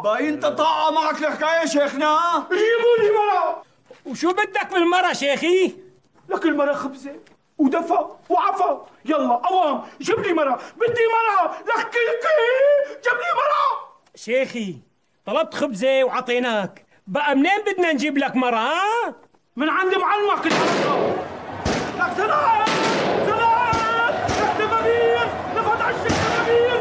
باين تطاعة معك الحكاية شيخنا. جيبوا لي مرة. وشو بدك بالمرة شيخي؟ لك المرة خبزة ودفى وعفا. يلا قوام جيب لي مرة، بدي مرة. لك كلكي جيب لي مرة. شيخي طلبت خبزة وعطيناك، بقى منين بدنا نجيب لك مرة ها؟ من عند معلمك الحصة. لك سلام سلام. لك دبابير لفت عشك دبابير.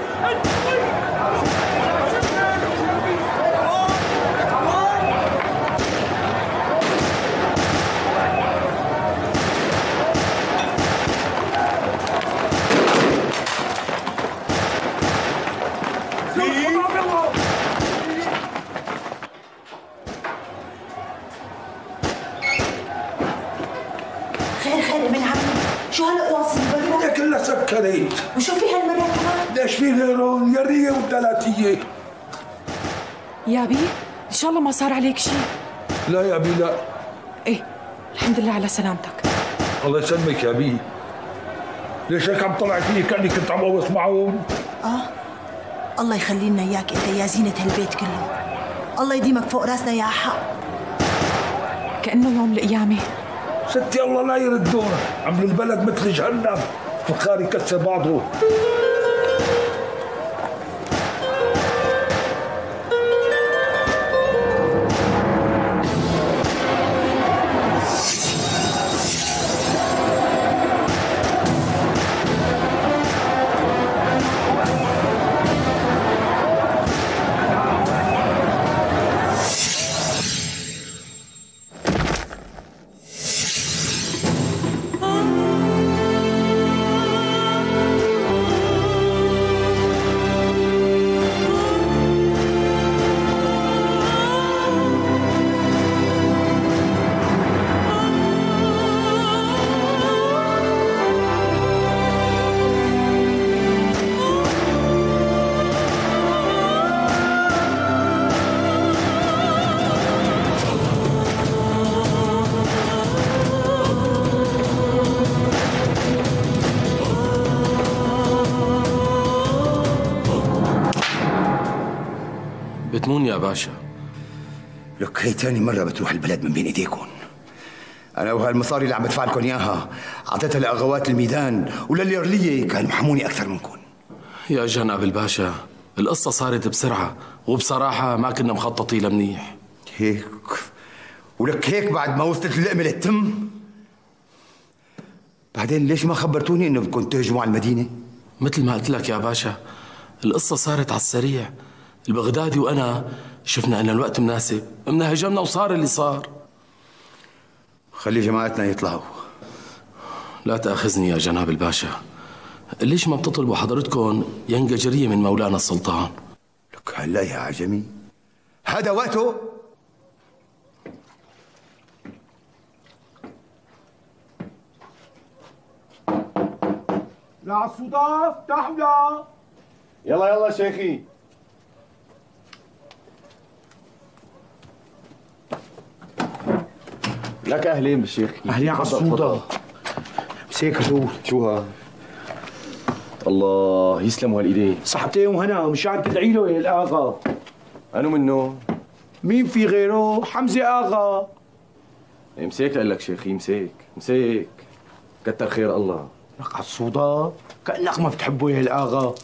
خير من عمي، شو هالقواص البرة؟ هي كلها سكرت. وشو في هالمرة كمان؟ ليش في غيرهم؟ يرية وثلاثية. يا بي ان شاء الله ما صار عليك شيء. لا يا بي لا. ايه الحمد لله على سلامتك. الله يسلمك يا بي. ليش هيك عم طلع فيي كأني كنت عم اوص معهم؟ الله يخلي لنا اياك انت يا زينة هالبيت كله. الله يديمك فوق راسنا يا حق. كأنه يوم القيامة. ستي الله لا يردونا، عم البلد مثل جهنم، فخار يكسر بعضه. بتمون يا باشا. لك هي تاني مرة بتروح البلد من بين ايديكم. أنا وهالمصاري اللي عم بدفع لكم إياها أعطيتها لأغوات الميدان ولليرلية كانوا حموني أكثر منكم. يا جناب الباشا القصة صارت بسرعة وبصراحة ما كنا مخططين لمنيح. هيك ولك هيك بعد ما وصلت اللقمة للتم؟ بعدين ليش ما خبرتوني إنه بدكم تهجموا على المدينة؟ مثل ما قلت لك يا باشا القصة صارت على السريع. البغدادي وأنا شفنا أن الوقت مناسب، قمنا هجمنا وصار اللي صار. خلي جماعتنا يطلعوا. لا تأخذني يا جناب الباشا، ليش ما بتطلبوا حضرتكم ينقى جرية من مولانا السلطان؟ لك هلا يا عجمي هذا وقته؟ لا على الصداف تحولا. يلا يلا شيخي. لك اهلين بالشيخ. اهلين على الصودا. مسيك هدول. شو ها؟ الله يسلموا هالايدين. صحتين وهنا مشان تدعي له يا الاغا. انو منه؟ مين في غيره؟ حمزه اغا. مسيك لك شيخي مسيك مسيك. كتر خير الله. لك على الصودا كأنك ما بتحبه يا الاغا.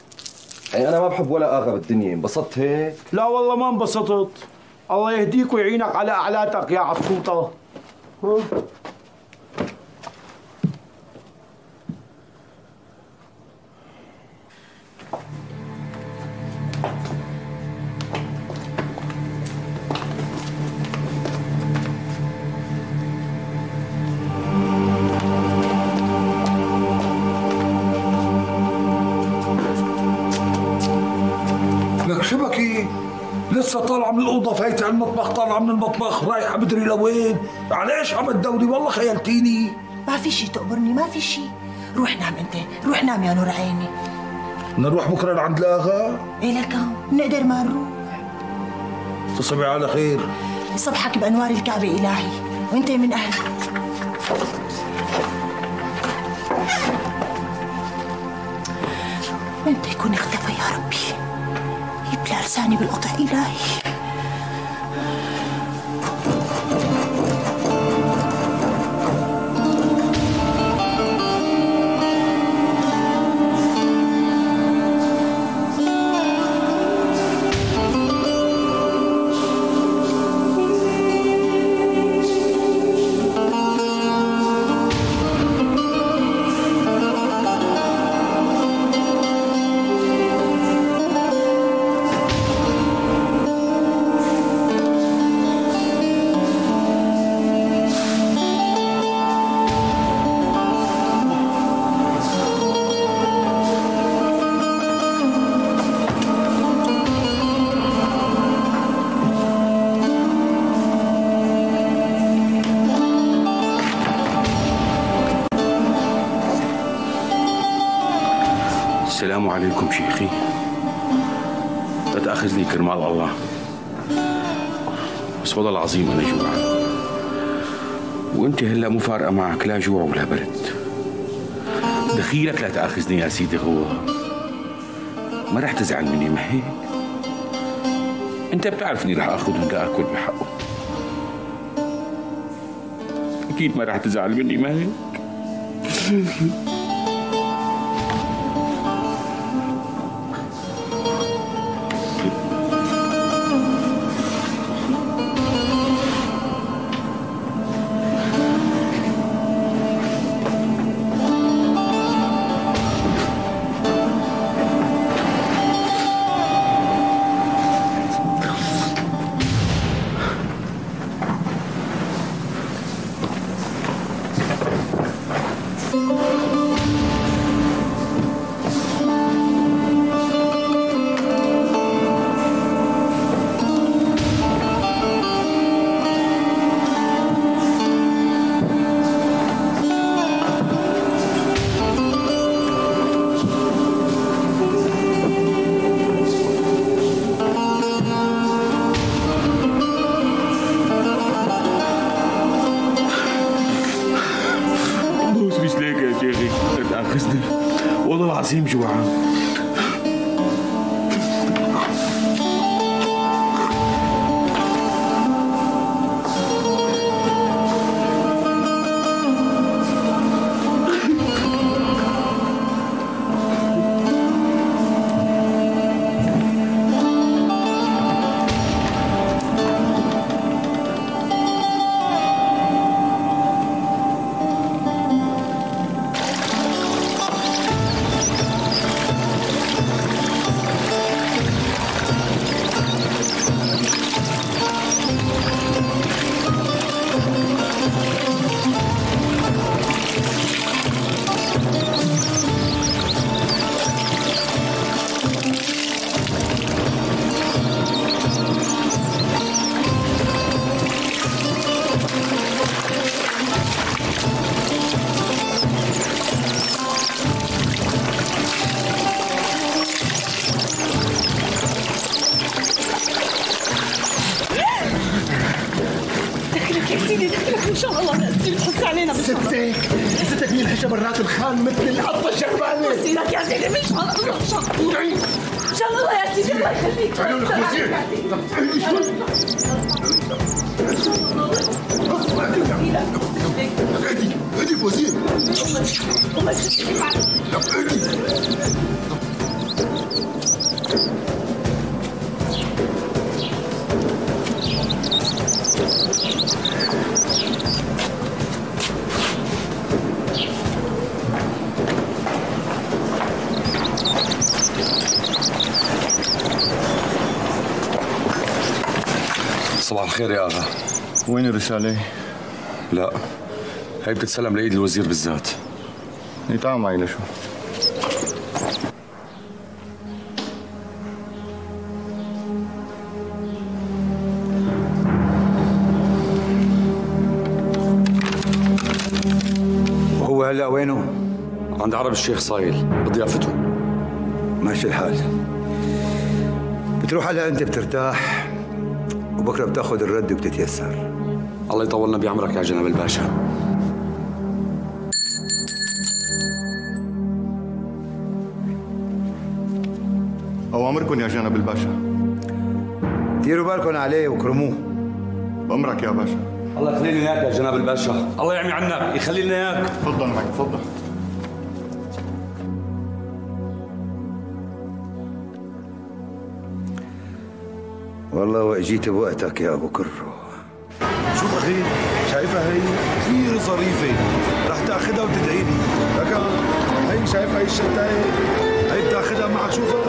يعني انا ما بحب ولا اغا بالدنيا، انبسطت هيك؟ لا والله ما انبسطت. الله يهديك ويعينك على اعلاتك يا عصوطه. لك شبكي لسه طالعه من الاوضه فايته على المطبخ، طالعه من المطبخ رايحه بدري لوين؟ على ايش عم تدوري؟ والله خيلتيني. ما في شيء تقبرني، ما في شيء. روح نام انت، روح نام يا نور عيني. نروح بكره لعند الاغا؟ ايه لك نقدر ما نروح. تصبحي على خير. صبحك بانوار الكعبه الهي، وانت من اهل. وانت يكون اختفى يا ربي، يبلع لساني بالقطع الهي. عليكم شيخي. لا تأخذني كرمال الله، بس والله العظيم أنا جوعان، وأنت هلا مو فارقة معك لا جوع ولا برد. دخيلك لا تأخذني يا سيدي غوار، ما رح تزعل مني ما هيك؟ أنت بتعرفني رح آخذ ولا آكل بحقه. أكيد ما رح تزعل مني ما هيك؟ والله العظيم جوعان. ستك مين هجة برات الخان مثل القطة الجربانة. سيدك يا سيدي مش على الله ان شاء الله يا سيدي الله يخليك. تعالوا لك وزير. اهدي وزير. الله يخليك صباح الخير يا اغا. وين الرسالة؟ لا هي بتتسلم لايد الوزير بالذات. تعال معي لشو؟ وهو هلا وينه؟ عند عرب الشيخ صايل بضيافته. ماشي الحال. بتروح هلا انت بترتاح وبكره بتاخذ الرد وبتتيسر. الله يطولنا بعمرك يا جناب الباشا. أوامركم يا جناب الباشا. ديروا بالكم عليه وكرموه. بأمرك يا باشا. الله يخليني اياك يا جناب الباشا، الله يعمي عنك، يخلي لنا اياك. تفضل معي تفضل. والله واجيت بوقتك يا ابو كرو. شوف اخي، شايفها هي كثير ظريفه، رح تاخذها وتدعي لي. لك هي شايفها هي الشتايه، هي بتاخذها معك. شوفها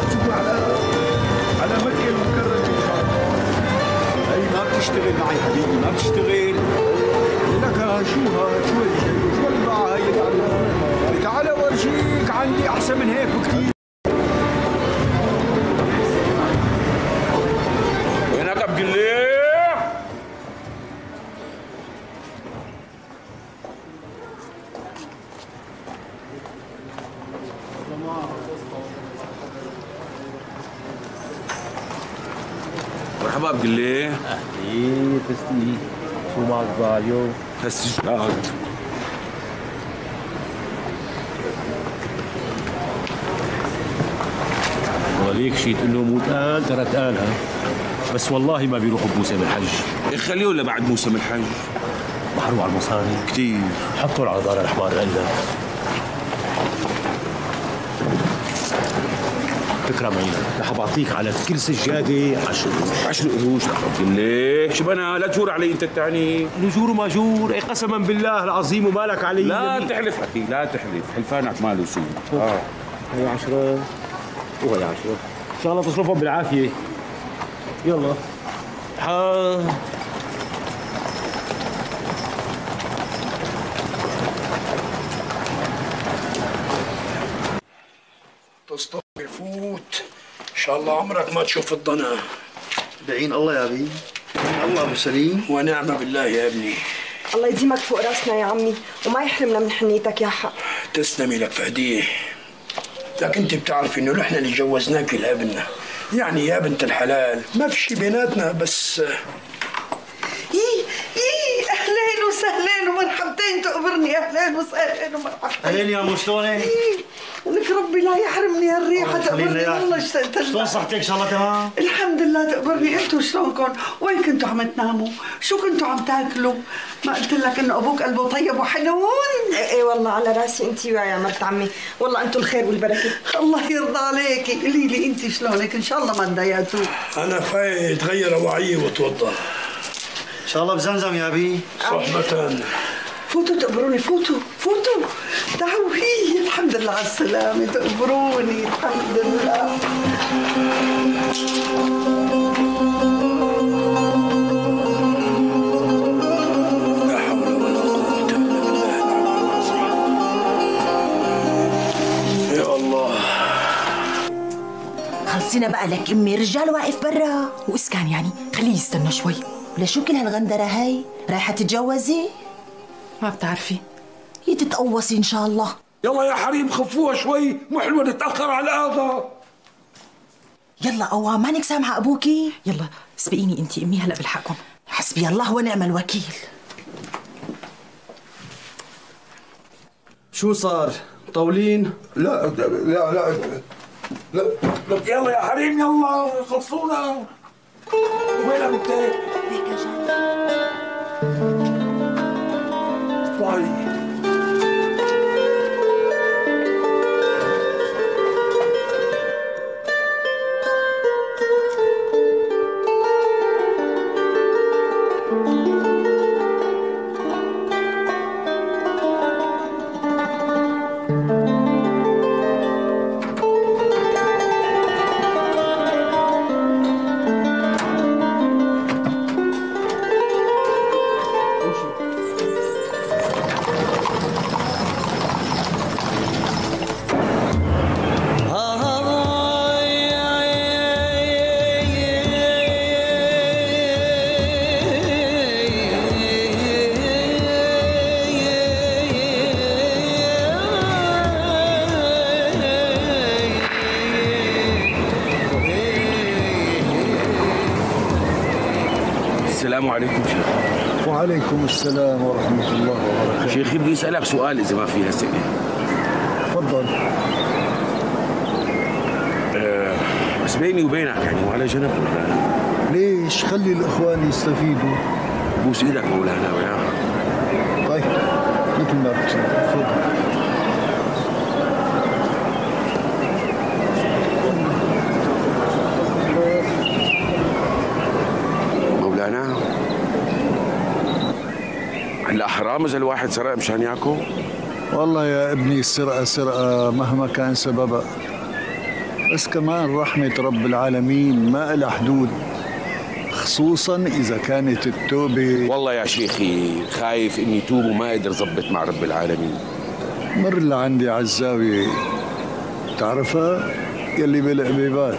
على مكه المكرمه ان شاء الله. هي ما بتشتغل معي حبيبي، ما بتشتغل. لك شو الباعة هي؟ تعال اورجيك، عندي احسن من هيك بكثير. مرحبا بقلي. اهلي فستي، شو معك باليو؟ هالسجاد وليك شي تقول له مو تقال ترى تقالها، بس والله ما بيروحوا بموسم الحج. خليه لبعد موسم الحج. بحروا على المصاري كثير، حطوا على دار الحمار قلة. تكرم عينك، رح بعطيك على كل سجادة 10 قروش. 10 قروش ليه؟ شبنا لا تجور علي انت التعني. نجور وماجور، اي قسما بالله العظيم ومالك علي. لا تحلف حكي، لا تحلف، حلفانك ماله يصير. هي 10 وهي 10، ان شاء الله تصرفهم بالعافية. يلا تصطفي فوت ان شاء الله عمرك ما تشوف الضنا. بعين الله يا ابي، بعين الله ابو سليم. ونعم بالله يا ابني. الله يديمك فوق راسنا يا عمي وما يحرمنا من حنيتك يا حق. تسلمي لك فهديه. لكن انت بتعرفي انه نحن اللي جوزناك لابننا، يعني يا بنت الحلال ما في شي بيناتنا بس. اهلين وسهلين ومرحبتين، تقبرني. اهلين وسهلين ومرحبتين. اهلين يا ام شلونك؟ لك ربي لا يحرمني هالريحه، تقبرني والله اشتقت لها. شلون صحتك؟ ان شاء الله تمام؟ الحمد لله. تقبرني انتوا شلونكم؟ وين كنتوا عم تناموا؟ شو كنتوا عم تاكلوا؟ ما قلت لك انه ابوك قلبه طيب وحنون؟ ايه والله على راسي انت ويا مرت عمي، والله انتوا الخير والبركه. الله يرضى عليكي. قولي لي انت شلونك؟ ان شاء الله ما تضايقتوا. انا فايت غير وعي وتوضا ان شاء الله بزمزم يا ابي. صحبة. فوتوا تقبروني، فوتوا فوتوا. تعالوا. هي الحمد لله على السلامة. تقبروني الحمد لله. لا حول ولا قوة إلا بالله العلي العظيم. يا الله. خلصينا بقى لك امي، رجال واقف برا. واسكان يعني خليه يستنى شوي. ولشو كل هالغندرة هاي؟ رايحة تتجوزي؟ ما بتعرفي، يتتقوصي ان شاء الله. يلا يا حريم خفوها شوي، مو حلوة نتأخر على هذا. يلا قوام، مانك سامعة ابوكي؟ يلا سبقيني انت امي هلا بلحقكم. حسبي الله ونعم الوكيل. شو صار؟ طولين؟ لا لا لا لا لك يلا يا حريم يلا خلصونا. وينك انت؟ هيك جاي. طيب السلام عليكم شيخ. وعليكم السلام ورحمة الله وبركاته. شيخي بدي اسألك سؤال إذا ما في هسه. تفضل. بس بيني وبينك يعني وعلى جنب ولا؟ ليش؟ خلي الإخوان يستفيدوا. بوس إيدك مولانا وياها. طيب مثل ما بتشوف. تفضل. مولانا هلا حرام اذا الواحد سرق مشان ياكل؟ والله يا ابني السرقة سرقة مهما كان سببها، بس كمان رحمة رب العالمين ما لها حدود، خصوصا إذا كانت التوبة. والله يا شيخي خايف إني توب وما أقدر ضبط مع رب العالمين. مر لعندي على الزاوية، تعرفها؟ يلي بالعبيبات.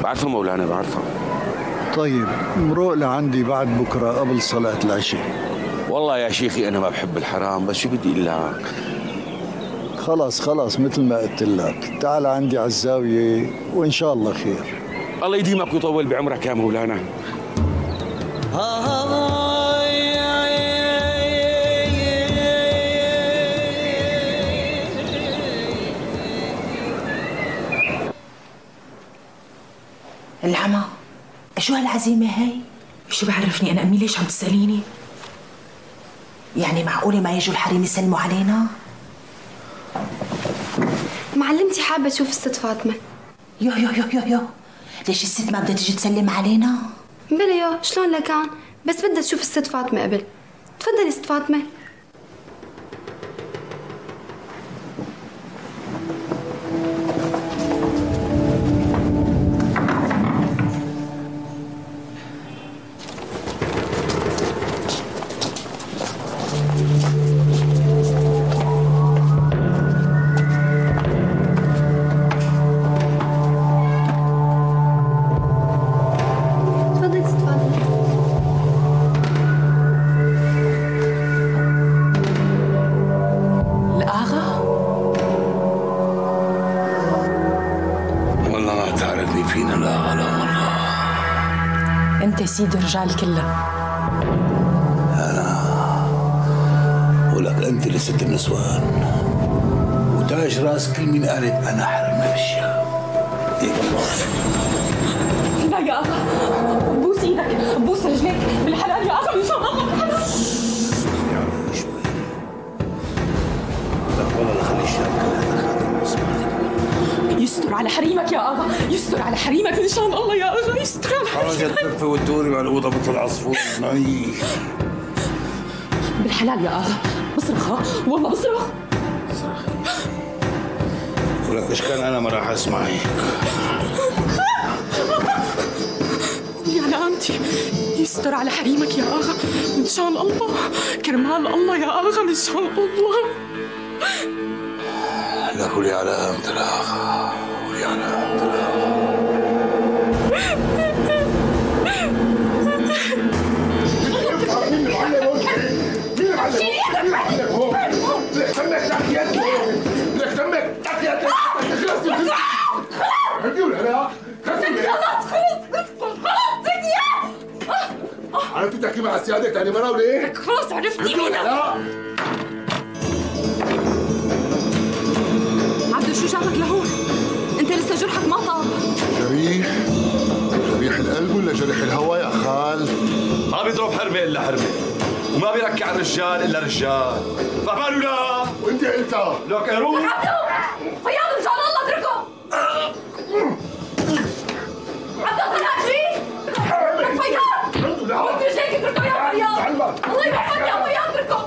بعرفها مولانا بعرفها. طيب مروق لعندي بعد بكرة قبل صلاة العشاء. والله يا شيخي أنا ما بحب الحرام، بس شو بدي أقول لك؟ خلاص مثل ما قلت لك، تعال عندي على الزاوية وإن شاء الله خير. الله يديمك ويطول بعمرك يا مولانا. العمى، شو هالعزيمة هي؟ شو بعرفني أنا أمي، ليش عم تسأليني؟ يعني معقولة ما يجوا الحريم يسلموا علينا؟ معلمتي حابة تشوف الست فاطمة. يو يو يو يو يو، ليش الست ما بدها تجي تسلم علينا؟ بلا يا شلون لكان، بس بدها تشوف الست فاطمة قبل. تفضلي ست فاطمة. سيد الرجال كلها. ولك انت اللي ست النسوان وتاج راس كل مين قالت انا حرمنا بالشام. هيك لا يا اخا، بوس ايدك، بوس رجليك، بالحلال يا اخا، ان شاء الله بالحلال. يعني شوي. لك والله خلي الشام كلها خاتم اسمعني. يستر على حريمك يا اغا، يستر على حريمك ان شاء الله يا اغا، يستر على حريمك. حرجت تلفي وتدوري مع الاوضه مثل العصفور. بالحلال يا اغا، بصرخ، والله بصرخ. ولك ايش كان انا ما راح اسمعك. يا لعنتي، يستر على حريمك يا اغا ان شاء الله، كرمال الله يا اغا ان شاء الله. لك ولي على أمد الآخر، ولي على أمد الآخر. مين المعلم هون؟ مين المعلم؟ مين المعلم هون؟ لك تمك تحت يدي، لك تمك تحت يدي. خلص هدي ولا لا؟ خلاص خلص دنيا. عرفتي تحكي مع السيادة تاني مرة وليه؟ خلاص عرفتني مين. عبدو شو جابك لهون؟ انت لسه جرحك ما طاب. جريح القلب ولا جرح الهوى يا خال؟ ما بيضرب حربة الا حربة، وما بيركع الرجال الا رجال، فهمان ولا؟ وانت قلتها. لك يا روح عبدو فياض ان شاء الله اتركه. عبدو صنعتي؟ لك فياض وانت رجليك اتركه يا فياض. الله يرحمك يا فياض اتركه.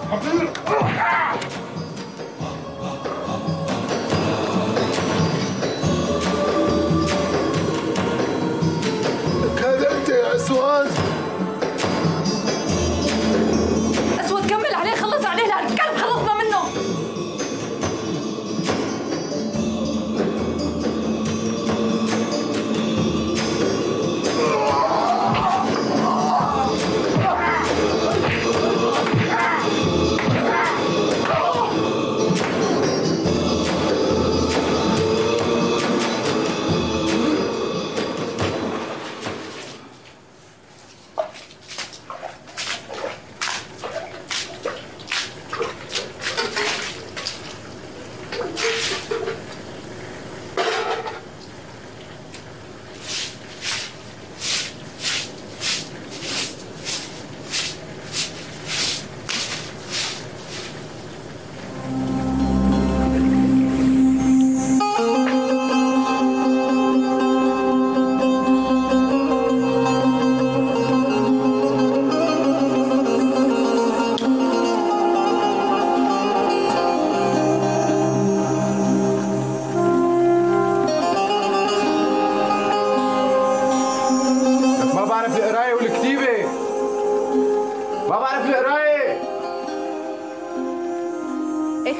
كذبت يا اسود. اسود كمل عليه، خلص عليه لهالكلب، خلصنا منه.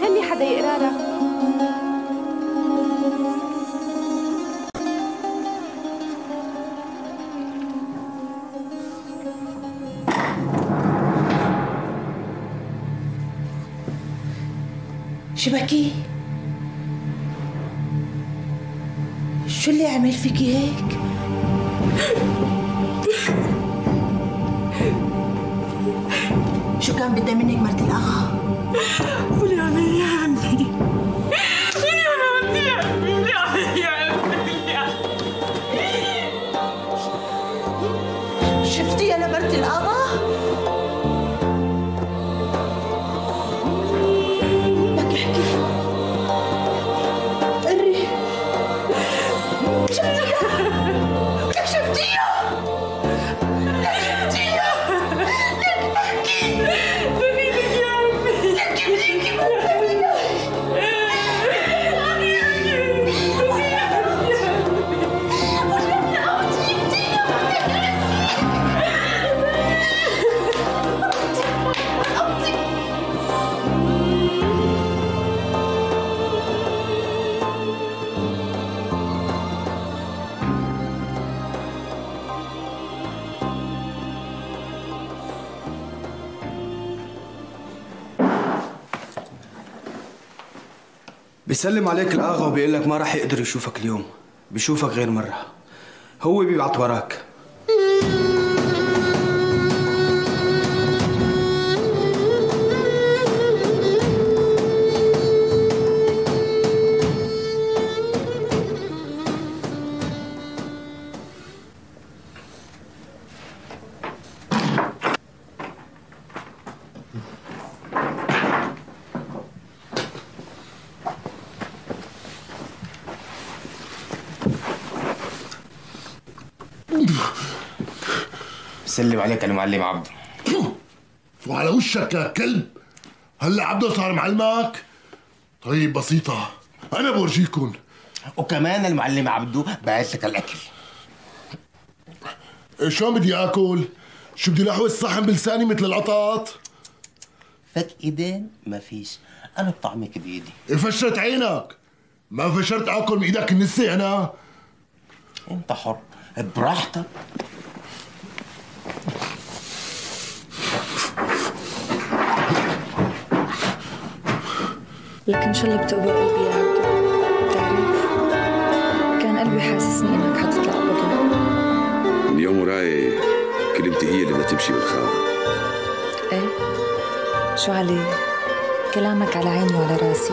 خلي حدا يقرا لك. شبكي شو اللي عمل فيكي هيك؟ شو كان بدها منك مرت الأخ؟ قولي علي يا عمي، قولي علي يا عمي، قولي علي يا عمي. شفتيها لمرت الأغا؟ لك احكي قري. شفتيها؟ لك شفتيها؟ لك شفتيها؟ لك احكي. بفيدك يا عمي. لك بفيدك. بيسلم عليك الآغا وبيقول لك ما راح يقدر يشوفك اليوم، بيشوفك غير مرة. هو بيبعت وراك. سلم عليك المعلم عبده. وعلى وشك يا كلب، هلا عبده صار معلمك؟ طيب بسيطة، أنا بورجيكم. وكمان المعلم عبده بعت لك الأكل. شلون بدي آكل؟ شو بدي لحوي الصحن بلساني مثل القطاط؟ فك إيدين ما فيش، أنا بطعمك بإيدي. فشرت عينك، ما فشرت آكل من إيدك النسي أنا؟ أنت حر، براحتك. لك ان شاء الله بتقبر قلبي يا عبدو. بتعرف كان قلبي حاسسني انك حتطلع بطل. اليوم وراي كلمتي هي اللي بدها تمشي بالخاوة. ايه شو عليه؟ كلامك على عيني وعلى راسي.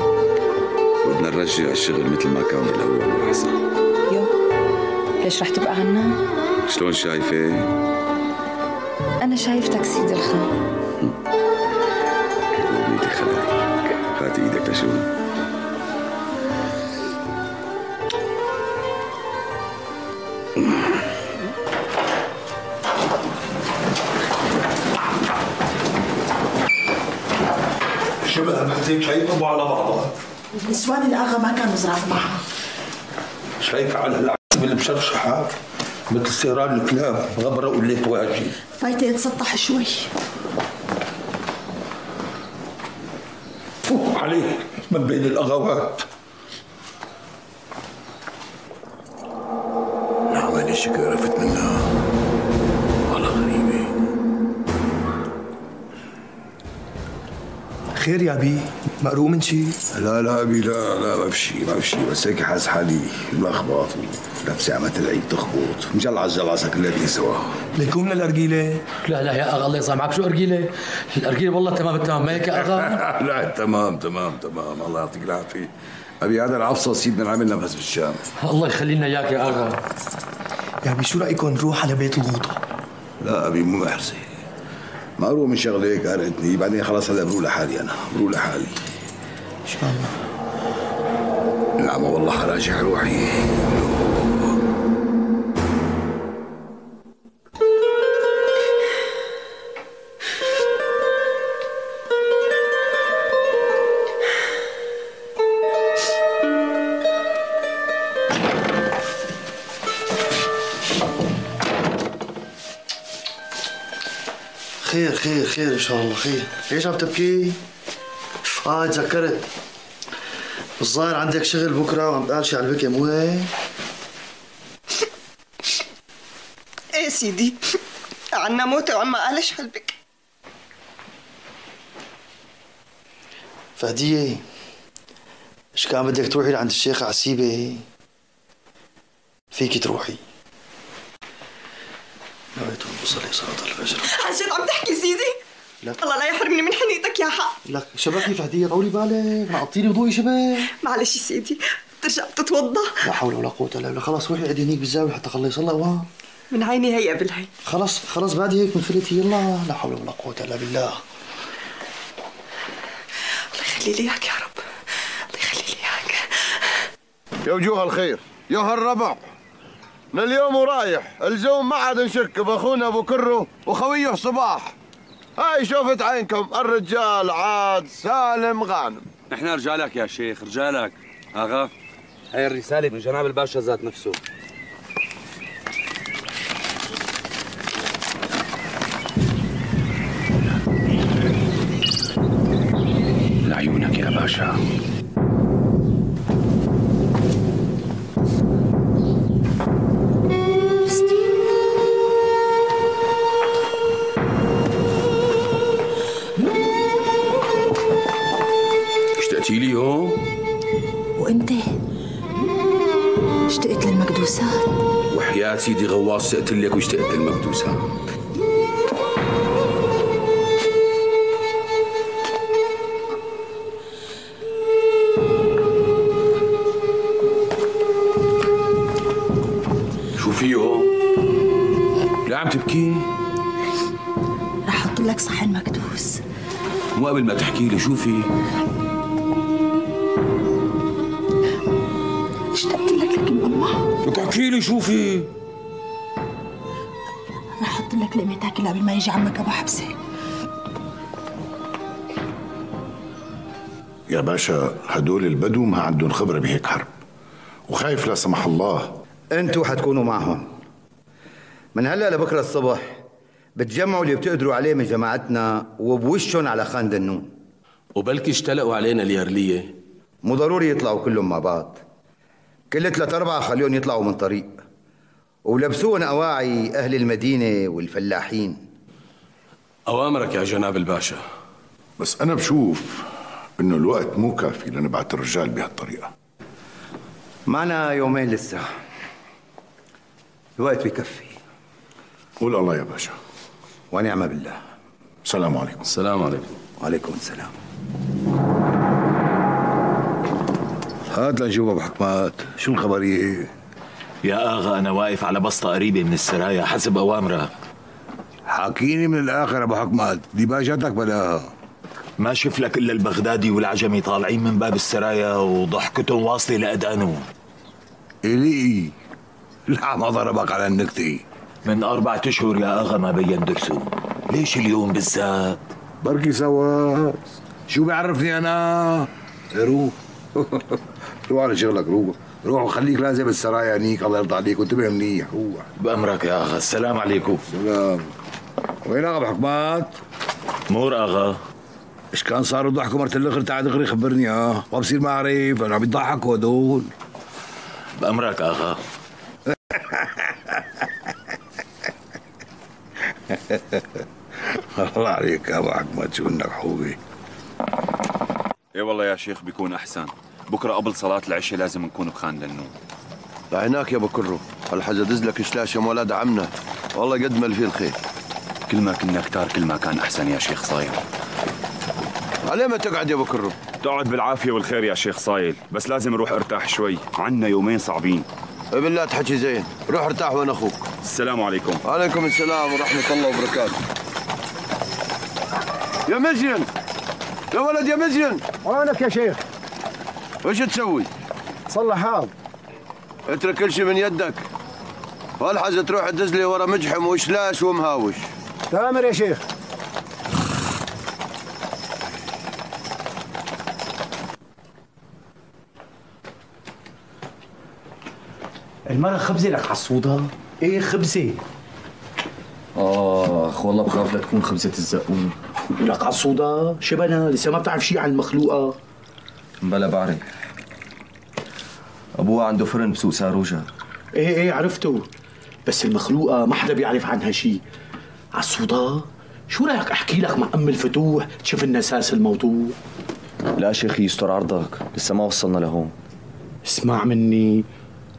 بدنا نرجع الشغل مثل ما كان بالاول واحسن. يو ليش رح تبقى عنا؟ شلون شايفة؟ انا شايفتك سيد الخان. وليدي خلاك، هاتي ايدك لشو؟ شبه محزين شايفه على بعضها. نسوان الأغا ما كانوا زراف معها. شايفه على العتب اللي مشرشحه مثل سيران الكلاب غبره وليت واجي. فايته يتسطح شوي. فوق عليك من بين الأغوات. العمل الشكل عرفت منها والله غريبة. خير يا أبي؟ مقروق من شي؟ لا أبي لا ما في شيء بس هيك حاسس حالي ملخبط ونفسي عم تلعب تخبط مجلعة كلياتنا سوا. ليكون من الأرجيلة؟ لا يا أغا الله يسامحك، شو أرجيلة؟ الأرجيلة والله تمام التمام، ما هيك يا أغا؟ لا تمام الله يعطيك العافية. أبي هذا العفصة سيدنا العمل نفس بالشام. الله يخلي لنا إياك يا أغا. يا أبي شو رأيكم نروح على بيت الغوطة؟ لا أبي مو محرزة، ما أروح من شغلة هيك قهرتني، بعدين خلاص هلا بروح لحالي أنا، إن شاء الله. نعم والله حراجع روحي. خير ان شاء الله خير. ليش عم تبكي؟ تذكرت الظاهر عندك شغل بكره وعم تقال شي على البكي مو هيك؟ ايه سيدي عنا موتة وعما قالش هالبكي. فهدية ايش كان بدك تروحي لعند الشيخ عسيبة؟ فيكي تروحي نويت بصلي صلاة الفجر. عن جد عم تحكي سيدي؟ لا الله لا يحرمني من حنيتك يا حق. لك شباب كيف هدية طولي بالك، نقطيلي وضوء شباب. معلش يا سيدي، بترجع بتتوضا. لا حول ولا قوة الا بالله. خلاص روحي قعدي هنيك بالزاوية حتى خلص. الله اوام. من عيني هي قبل هي. خلاص بعد هيك انفلتي. يلا لا حول ولا قوة الا بالله. الله يخلي لي اياك يا رب. الله يخلي لي اياك. يا وجوه الخير، يا هالربع، من اليوم ورايح الزوم ما عاد نشك باخونا ابو كرو وخويه صباح. هاي شوفت عينكم، الرجال عاد سالم غانم. نحن رجالك يا شيخ، رجالك. اغا هاي الرسالة من جناب الباشا ذات نفسه. لعيونك يا باشا. اشتقتي لي يوم؟ وانت اشتقت للمقدوسات؟ وحياة سيدي غواص اشتقت لك واشتقت للمقدوسات. شو فيه؟ لا عم تبكي؟ رح احط لك صحن مكدوس. مو قبل ما تحكي لي شو في؟ اشتقت لك لكن امه. بدك تحكي لي شو في؟ رح احط لك لقمه تاكلها قبل ما يجي عمك ابو حبسه. يا باشا هدول البدو ما عندهم خبرة بهيك حرب، وخايف لا سمح الله. انتوا حتكونوا معهم من هلا لبكره الصبح. بتجمعوا اللي بتقدروا عليه من جماعتنا وبوشهم على خان دنون. وبلكي اشتلقوا علينا اليرلية. مو ضروري يطلعوا كلهم مع بعض، كل 3-4 خليهم يطلعوا من طريق ولبسوهم أواعي أهل المدينة والفلاحين. أوامرك يا جناب الباشا. بس أنا بشوف إنه الوقت مو كافي لنبعت الرجال بهالطريقة. معنا يومين لسه، الوقت بكفي. قول الله يا باشا. ونعم بالله. السلام عليكم. السلام عليكم. وعليكم السلام. هات لنشوف ابو حكمات، شو الخبريه؟ يا اغا انا واقف على بسطه قريبه من السرايا حسب اوامرك. حاكيني من الاخر ابو حكمات، دي باجتك بلاها. ما شف لك الا البغدادي والعجمي طالعين من باب السرايا وضحكتهم واصله لأدانه. إلي لا ما ضربك على النكتة. من 4 أشهر يا اغا ما بين درسه، ليش اليوم بالذات؟ بركي سوا، شو بيعرفني انا؟ روح روح على شغلك، روح وخليك لازم بالسرايا هنيك. الله يرضى عليك وانتبه منيح. روح بأمرك يا اغا. السلام عليكم. سلام. وين اغا ابو حكمات؟ مور اغا. ايش كان صاروا ضحكوا مرت الاخر؟ تعال دغري خبرني. ما بصير ما اعرف، انا عم يضحكوا هدول. بأمرك اغا. الله عليك يا ابو حكمات، شو انك حوبي. اي والله يا شيخ بيكون احسن. بكره قبل صلاه العشاء لازم نكون بخان دنون. لعيناك يا ابو كرو، هالحاجه دز لك شلاشه ولاد عمنا، والله قد ما فيه الخير. كل ما كنا كتار كل ما كان احسن يا شيخ صايل. عليه ما تقعد يا ابو كرو؟ تقعد بالعافيه والخير يا شيخ صايل، بس لازم اروح ارتاح شوي، عنا يومين صعبين. بالله تحكي زين، روح ارتاح وانا اخوك. السلام عليكم. وعليكم السلام ورحمه الله وبركاته. يا مزين، يا ولد يا مزين. وينك يا شيخ؟ وش تسوي؟ صلح حال. اترك كل شيء من يدك، والحاجة تروح تدز لي ورا مجحم وشلاش ومهاوش. تامر يا شيخ. المرة خبزة لك حصودة؟ ايه خبزة. اخ والله بخاف لا تكون خبزة الزقوم. لك عصودة؟ شبنا لسه ما بتعرف شيء عن المخلوقة. بلا بعرف. ابوها عنده فرن بسوق ساروجا. ايه عرفته، بس المخلوقة ما حدا بيعرف عنها شيء. عصودة شو رايك احكي لك مع ام الفتوح تشوف لنا اساس الموضوع؟ لا شيخي يستر عرضك، لسه ما وصلنا لهون. اسمع مني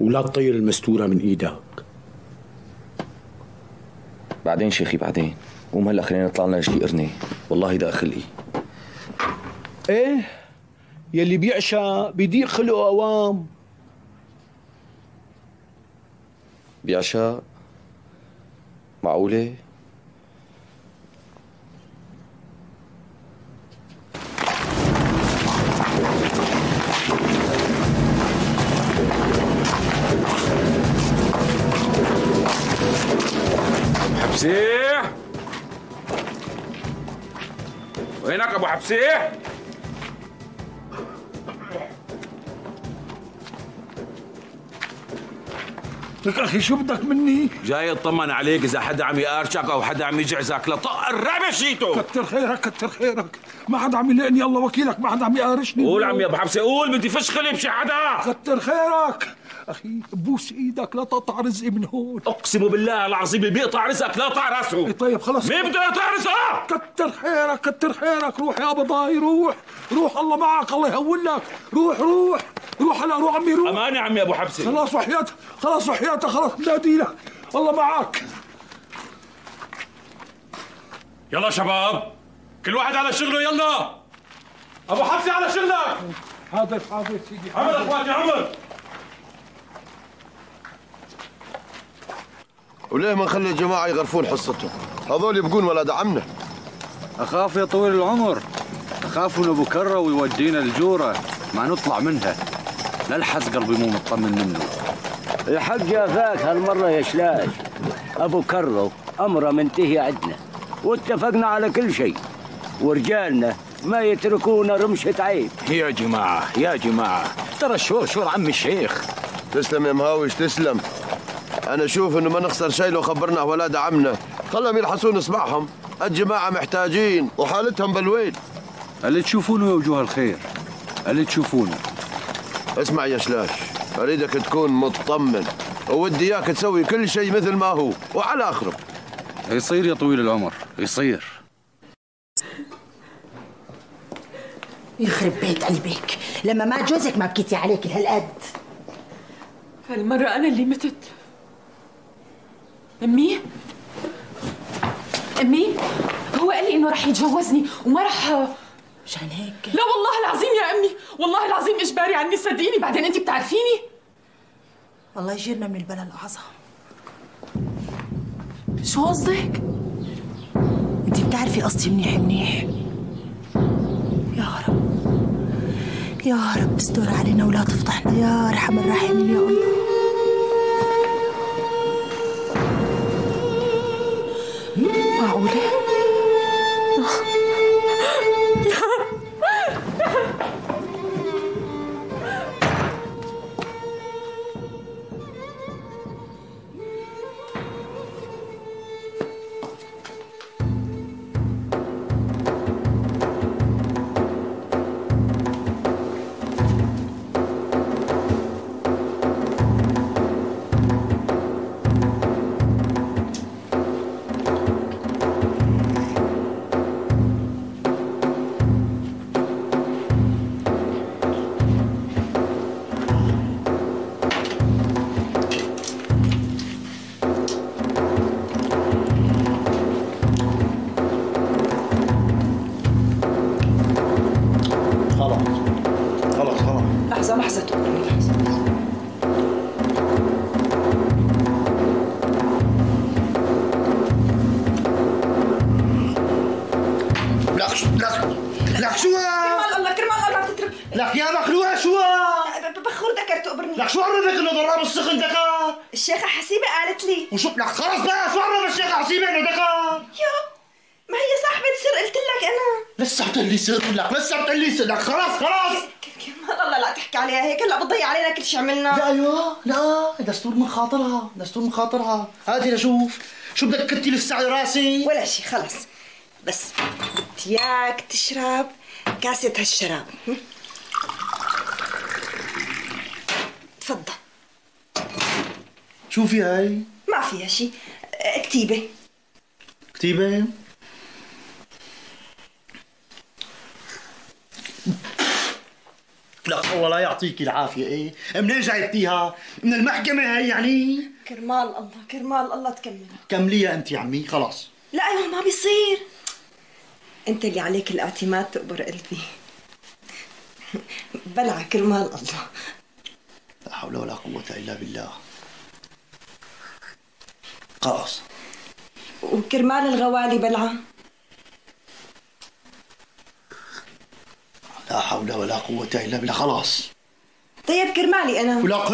ولا تطير المستورة من ايدك. بعدين شيخي بعدين. قوم هلا خلينا نطلع لنا شي قرنه، والله ده خلقي. ايه يلي بيعشى بيضيق خلقه اوام. بيعشى؟ معقوله؟ حبسيح، وينك ابو حبسيح؟ لك اخي شو بدك مني؟ جاي اطمن عليك اذا حدا عم يقارشك او حدا عم يجعزك لطق الرابع شيته. كتر خيرك كتر خيرك، ما حدا عم يلاقني الله وكيلك، ما حدا عم يقارشني. قول عمي ابو حبسي قول، بدي فشخلي بشي حدا. كتر خيرك اخي، بوس ايدك لا تقطع رزقي من هون. اقسم بالله العظيم اللي بيقطع رزقك لا يقطع راسه. طيب خلص، مين بده يقطع رزقه؟ كتر خيرك كتر خيرك، روح يا بضاي روح روح، الله معك الله يهون لك، روح روح روح هلا روح عمي روح. امانه عمي ابو حبسي. خلاص وحياتك خلاص وحياتك خلاص بنادي لك، الله معك. يلا شباب كل واحد على شغله، يلا ابو حبسي على شغلك. حاضر حاضر سيدي. عمر اخواتي عمر. وليه ما نخلي الجماعة يغرفون حصتهم؟ هذول يبقون ولاد عمنا. أخاف يا طويل العمر، أخاف من أبو كرة ويودينا الجورة ما نطلع منها. نلحس قلبي مو مطمن منه. الحق جافاك هالمرة يا شلاش. أبو كرة أمره منتهي عندنا واتفقنا على كل شيء، ورجالنا ما يتركونا رمشة عيب. يا جماعة يا جماعة، ترى الشور عم الشيخ. تسلم يا مهاوش تسلم. أنا أشوف إنه ما نخسر شيء لو خبرنا ولاد عمنا، خلهم يلحسون إصبعهم، الجماعة محتاجين وحالتهم بالويل. اللي تشوفونه يا وجوه الخير، اللي تشوفونه. اسمع يا شلاش، أريدك تكون مطمن وودي إياك تسوي كل شيء مثل ما هو وعلى آخره. يصير يا طويل العمر يصير. يخرب بيت قلبك، لما مات جوزك ما بكيتي عليك هالقد. هالمرة أنا اللي متت. أمي هو قال لي إنه رح يتجوزني وما رح. مشان هيك؟ لا والله العظيم يا أمي، والله العظيم إجباري عني، صدقيني. بعدين أنت بتعرفيني. الله يجيرنا من البلا الأعظم. شو قصدك؟ أنت بتعرفي قصدي منيح منيح. يا رب يا رب استر علينا ولا تفضحنا يا أرحم الراحمين يا الله. معقولة؟ لحظة لك شو؟ كرمال الله تترك. لك يا مخلوقة شو؟ بخور ذكر تقبرني. لك شو عرفك انه ضراب السخن دكا؟ الشيخة حسيبة قالت لي. وشو لك خلص بقى، شو عرف الشيخة حسيبة انه دكا؟ يو ما هي صاحبة سر، قلت لك انا. لسه بتقلي سر، لك لسه بتقلي سر، لك خلاص كرمال الله لا تحكي عليها هيك، هلا بتضيع علينا كل شيء عملنا. لا ايوه لا، دستور من خاطرها، دستور من خاطرها. هاتي لشوف شو بدك كتي لسه راسي؟ ولا شيء خلص، بس بدي اياك تشرب كاسة هالشراب. تفضل. شو في هاي؟ ما فيها شيء، كتيبة. كتيبة؟ لك الله لا يعطيك العافيه. ايه منين جايبتيها؟ من المحكمه هي يعني؟ كرمال الله كرمال الله تكملها. كمليها انت يا عمي خلاص. لا ايوه ما بيصير، انت اللي عليك الاعتماد تقبر قلبي. بلع كرمال الله. لا حول ولا قوه الا بالله. خلاص. وكرمال الغوالي بلعه. لا حول ولا قوه الا بالله. خلاص. طيب كرمالي انا. ولا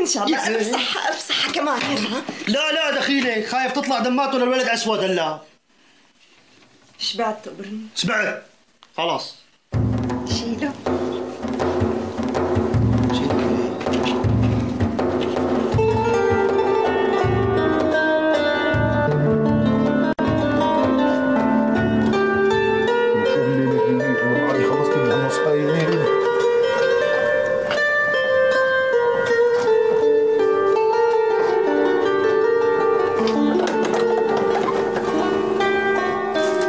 ان شاء الله افسحها افسحها كمان هلا. لا دخيلك، خايف تطلع دماته للولد اسود هلا. شبعت تقبرني؟ شبعت خلاص. شيله.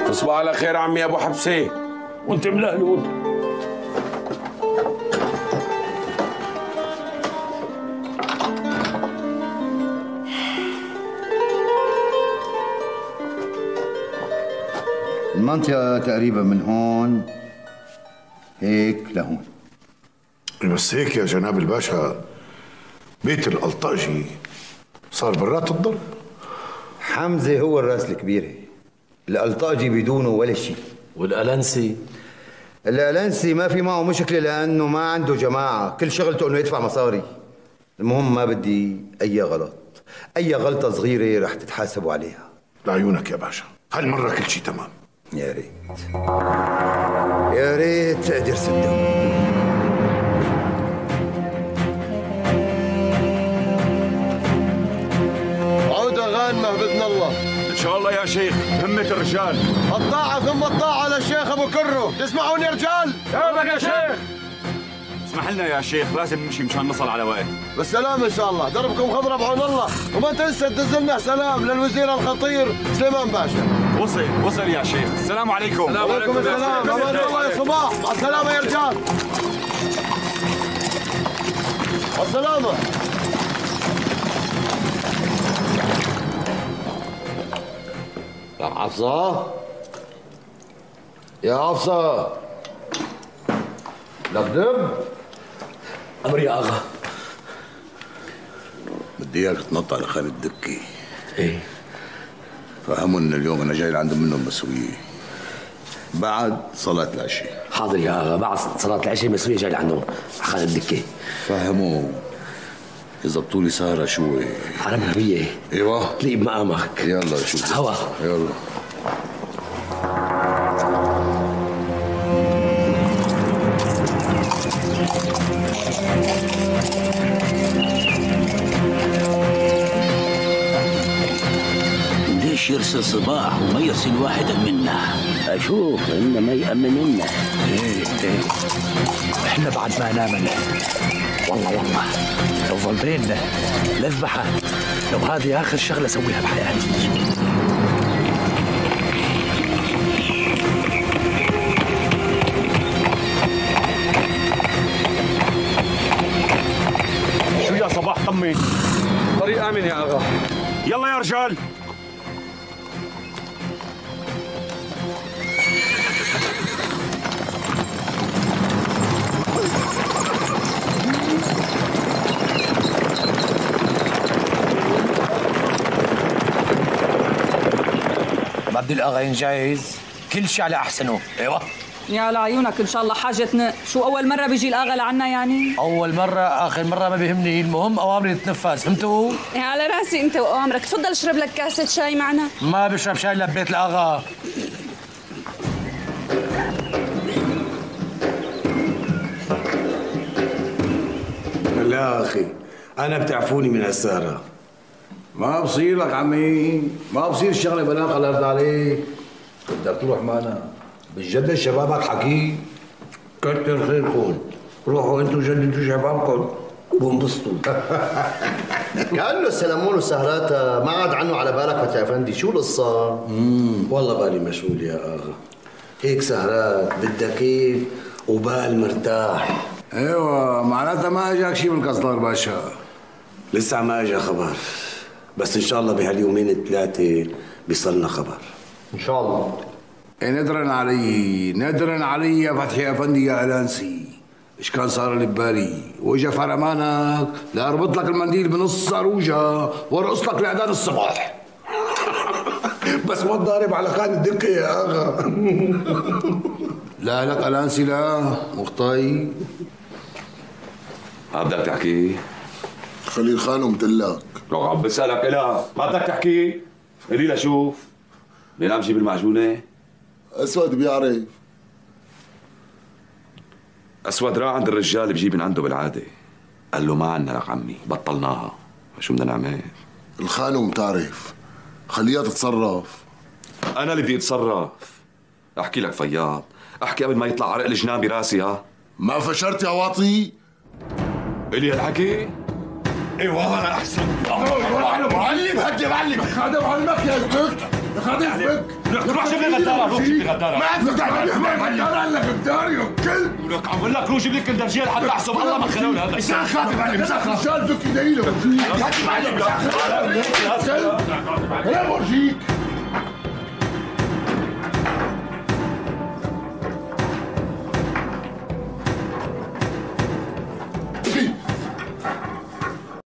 تصبح على خير عمي ابو حبسه وانت ملهلول. المنطقة تقريبا من هون هيك لهون. بس هيك يا جناب الباشا بيت الألطاجي صار برات الضرب. حمزة هو الراس الكبيرة، الألطاجي بدونه ولا شيء. والألنسي؟ الألنسي ما في معه مشكلة لأنه ما عنده جماعة، كل شغلته إنه يدفع مصاري. المهم ما بدي أي غلط، أي غلطة صغيرة رح تتحاسبوا عليها. لعيونك يا باشا، هالمرة كل شيء تمام. يا ريت يا ريت تقدر صدق. عودة غانمة بإذن الله. إن شاء الله يا شيخ، همة الرجال. الطاعة ثم الطاعة للشيخ أبو كرو، تسمعون يا رجال؟ يا شيخ. اسمح لنا يا شيخ، لازم نمشي مشان نصل على وقت. بالسلامة إن شاء الله، دربكم خضرة بعون الله، وما تنسى تدز لنا سلام للوزير الخطير سليمان باشا. وصل يا شيخ، السلام عليكم. وعليكم السلام، أمان الله يا صباح، مع السلامة يا رجال. مع السلامة. يا حفصة يا حفصة لك دب. أمر يا أغا. بدي اياك تنط على خالد دكي. ايه فهموا ان اليوم انا جاي لعند منهم مسوية بعد صلاة العشاء. حاضر يا أغا، بعد صلاة العشاء مسوية جاي لعندهم خالد دكي. فهموا يظبطوا لي سهرة شوي. حرام نبيه. ايوه تلاقي بمقامك. يلا شوف هوا. يلا. ليش يرسل صباح وما يرسل واحدا منا؟ اشوف انه ما يأمن لنا. ايه احنا بعد ما نامنا والله لو ظلينا نذبحها، لو هذه اخر شغله اسويها بحياتي. شو يا صباح طمن؟ طريق امن يا اغا. يلا يا رجال. بدي الاغا جاهز، كل شيء على احسنه. ايوه يا لعيونك ان شاء الله حاجتنا. شو اول مره بيجي الاغا لعنا يعني؟ اول مره اخر مره ما بيهمني، المهم اوامري تتنفذ، فهمتوا؟ على راسي انت واوامرك. تفضل اشرب لك كاسه شاي معنا. ما بشرب شاي الا ببيت الاغا. لا اخي انا بتعفوني من هالسهره. ما بصير لك عمي، ما بصير الشغله بنات غلطت عليك. بدك تروح معنا بتجدد شبابك حكي. كتر خيركم، روحوا انتوا جددوا شبابكم وانبسطوا. كأنه السلمون والسهرات ما عاد عنه على بالك فتى افندي، شو القصه؟ والله بالي مشغول يا اغا. هيك سهرات بدها كيف وبال مرتاح. ايوه معناتها ما اجاك شيء من قصدار باشا؟ لسه ما اجى خبر، بس ان شاء الله بهاليومين الثلاثه بيصلنا خبر. ان شاء الله. ندرا علي يا فتحي افندي يا الانسي، ايش كان صار اللي ببالي؟ واجا فرمانك لاربط لك المنديل بنص صاروجه وارقص لك لاذان الصباح. بس ما تضارب على خان الدقه يا اغا. لا لك الانسي لا مخطي. ما بدك تحكي؟ خليل خانو متقلك. لو عم بسألك إلا ما بدك تحكي؟ قولي لي شوف مين عم جيب المعجونة؟ أسود بيعرف. أسود راح عند الرجال بجيب من عنده بالعادة. قال له ما عنا لك عمي بطلناها، شو بدنا نعمل؟ الخانم بتعرف، خليها تتصرف. أنا اللي بدي أتصرف. أحكي لك فياض، أحكي قبل ما يطلع عرق الجنان براسي. ها ما فشرت يا واطي؟ إلي هالحكي؟ اي والله انا احسن. معلم هدي معلم. خادم علمك يا زبك. يا خادم زبك. روح جيب لي غدارة، روح جيب لي غدارة. ما عندك غدارة، قال لك غدارة يا كلب. لك عم بقول لك روح جيب لي كندرجيل حتى احسب الله ما خلونا هذا. مساء خادم معلم، مساء رجال بدك يدعي له. هدي معلم. يا كلب. انا بورجيك.